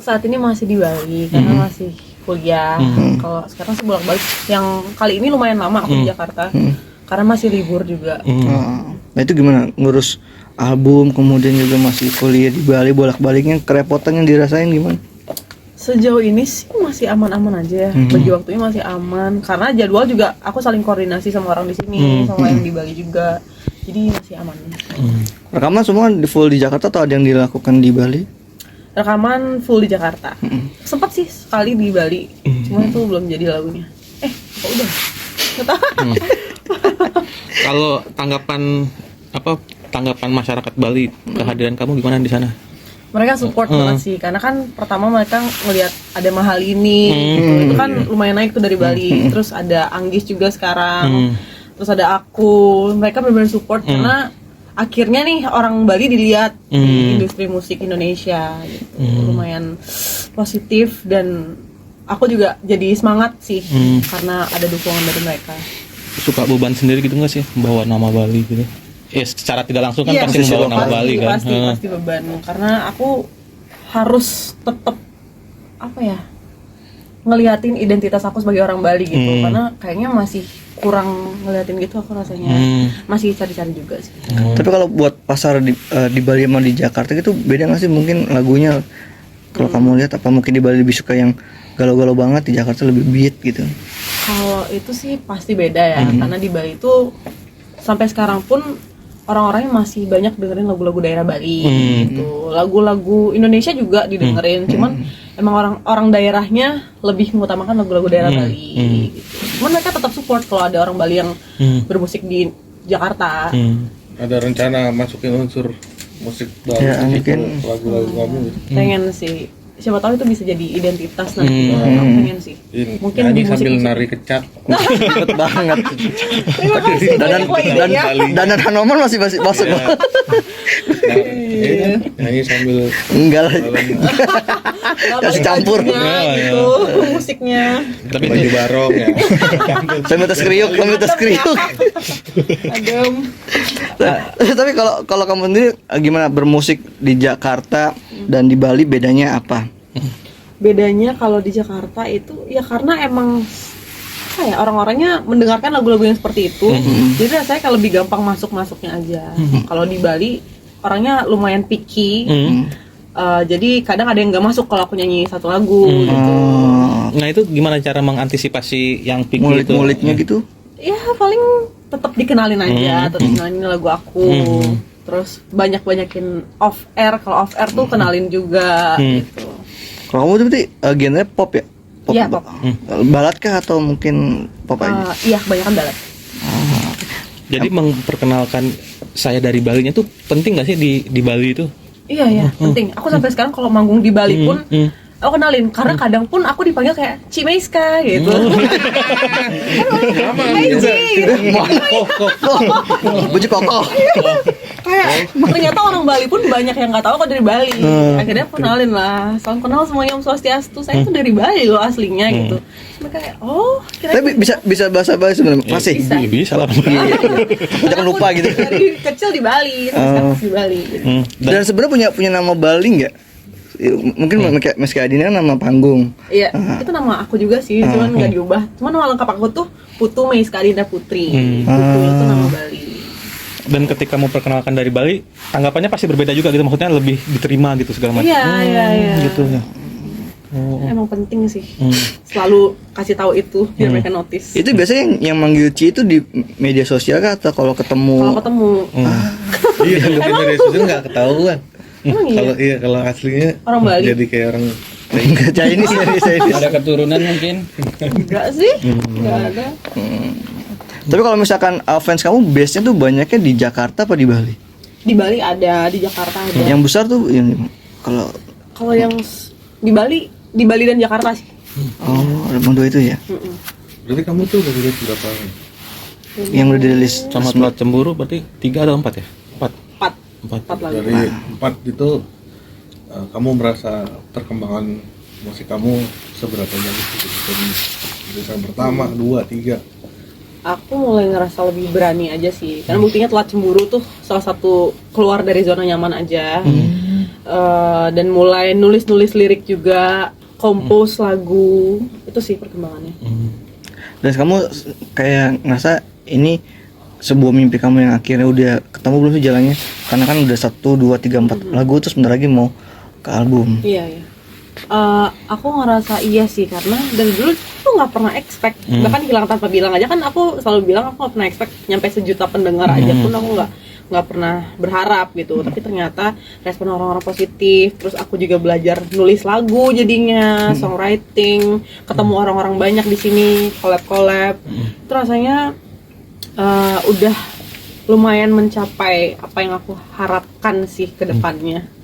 saat ini masih di Bali karena masih kuliah. Kalau sekarang sih bolak-balik. Yang kali ini lumayan lama aku di Jakarta karena masih libur juga. Nah itu gimana ngurus album kemudian juga masih kuliah di Bali, bolak-baliknya kerepotan yang dirasain gimana? Sejauh ini sih masih aman-aman aja ya. Bagi waktunya masih aman karena jadwal juga aku saling koordinasi sama orang di sini, sama yang di Bali juga. Jadi masih aman. Rekaman semua full di Jakarta atau ada yang dilakukan di Bali? Rekaman full di Jakarta. Sempat sih sekali di Bali, cuma itu belum jadi lagunya. Kok udah? Nggak tahu. Kalau tanggapan masyarakat Bali kehadiran kamu gimana di sana? Mereka support banget sih, karena kan pertama mereka ngelihat ada Mahal ini, gitu. Itu kan lumayan naik tuh dari Bali. Terus ada Anggis juga sekarang, terus ada aku. Mereka benar-benar support karena akhirnya nih orang Bali dilihat di industri musik Indonesia, gitu. Lumayan positif dan aku juga jadi semangat sih karena ada dukungan dari mereka. Suka beban sendiri gitu nggak sih bawa nama Bali gitu? Secara tidak langsung kan pasti membawa nama Bali kan. Pasti beban karena aku harus tetap ngeliatin identitas aku sebagai orang Bali gitu karena kayaknya masih kurang ngeliatin gitu aku rasanya. Masih cari-cari juga sih. Tapi kalau buat pasar di Bali sama di Jakarta gitu beda nggak sih mungkin lagunya? Kalau kamu lihat apa mungkin di Bali lebih suka yang galau-galau banget, di Jakarta lebih beat gitu? Kalau itu sih pasti beda ya karena di Bali itu sampai sekarang pun orang-orangnya masih banyak dengerin lagu-lagu daerah Bali gitu. Lagu-lagu Indonesia juga didengerin, cuman emang orang daerahnya lebih mengutamakan lagu-lagu daerah Bali gitu. Cuman mereka tetap support kalau ada orang Bali yang bermusik di Jakarta. Ada rencana masukin unsur musik Bali mungkin lagu-lagu kamu gitu. Pengen sih. Siapa tahu itu bisa jadi identitas nanti. Aku pengen sih. Mungkin nyanyi di sambil musik nari kecak. Cepet banget. Terima kasih banyak buat idenya. Dan Hanoman masih masuk. Nyanyi sambil Enggak lah. Kasih campur. Gitu, musiknya. tapi baju barong ya. Sambil tes kriuk. Adem. Tapi kalau kamu sendiri gimana bermusik di Jakarta dan di Bali bedanya apa? Bedanya kalau di Jakarta itu ya karena emang orang-orangnya mendengarkan lagu-lagu yang seperti itu. Jadi rasanya kalau lebih gampang masuknya aja. Kalau di Bali orangnya lumayan picky. Jadi kadang ada yang nggak masuk kalau aku nyanyi satu lagu gitu. Nah itu gimana cara mengantisipasi yang picky itu? Mulit-mulitnya gitu? Ya paling tetap dikenalin aja, tetap kenalin lagu aku. Terus banyakin off air. Kalau off air tuh kenalin juga gitu. Kalau kamu tuh berarti genre pop ya? Iya, pop. Balad kah atau mungkin pop aja? Iya, kebanyakan balad. Jadi memperkenalkan saya dari Balinya tuh penting nggak sih di Bali itu? Iya, penting. Aku sampai sekarang kalau manggung di Bali pun aku kenalin, karena kadang pun aku dipanggil kayak Ci Meiska gitu. Hai Ci gitu. Bujuk kokoh. Kayak ternyata orang Bali pun banyak yang nggak tahu aku dari Bali. Akhirnya aku kenalin lah. Salam kenal semuanya, Om Swastiastu. Saya tuh dari Bali loh aslinya gitu. Mereka kayak Tapi bisa bahasa Bali sebenarnya? Masih? Bisa lah. Jangan lupa gitu. Dari kecil di Bali, terus di Bali gitu. Dan sebenarnya punya nama Bali nggak? Mungkin Meski Adina nama panggung. Iya, itu nama aku juga sih, cuman nggak diubah. Cuman nama lengkap aku tuh Putu Meiska Adinda Putri. Putu itu nama Bali. Dan ketika mau perkenalkan dari Bali, tanggapannya pasti berbeda juga gitu, maksudnya lebih diterima gitu segala macam. Iya. Gitu ya. Emang penting sih. Selalu kasih tahu itu biar mereka notice. Itu biasanya yang manggil Ci itu di media sosial kah atau kalau ketemu? Kalau ketemu. Iya, di media sosial nggak ketahuan. Kalau aslinya orang Bali. Jadi kayak orang Chinese. Ada keturunan mungkin? Enggak sih, enggak ada. Tapi kalau misalkan fans kamu base-nya tuh banyaknya di Jakarta apa di Bali? Di Bali ada, di Jakarta ada. Yang besar tuh yang kalau yang di Bali dan Jakarta sih. Oh, ada dua itu ya. Berarti kamu tuh udah dilihat berapa? Yang udah dirilis Sama Telat Cemburu berarti 3 atau 4 ya? 4 lagu. Dari 4 itu kamu merasa perkembangan musik kamu seberapa jauh gitu? Dari rilisan pertama, 2, 3. Aku mulai ngerasa lebih berani aja sih. Karena buktinya Telat Cemburu tuh salah satu keluar dari zona nyaman aja. dan mulai nulis lirik juga, compose lagu, itu sih perkembangannya. Dan kamu kayak ngerasa ini sebuah mimpi kamu yang akhirnya udah ketemu belum sih jalannya? Karena kan udah 1, 2, 3, 4 lagu, terus bentar lagi mau ke album. Iya. Aku ngerasa iya sih, karena dari dulu tuh nggak pernah expect, bahkan Hilang Tanpa Bilang aja kan aku selalu bilang aku nggak pernah expect nyampe 1 juta pendengar aja pun aku nggak pernah berharap gitu. Tapi ternyata respon orang-orang positif, terus aku juga belajar nulis lagu jadinya, songwriting, ketemu orang-orang banyak di sini, collab, itu rasanya udah lumayan mencapai apa yang aku harapkan sih ke depannya.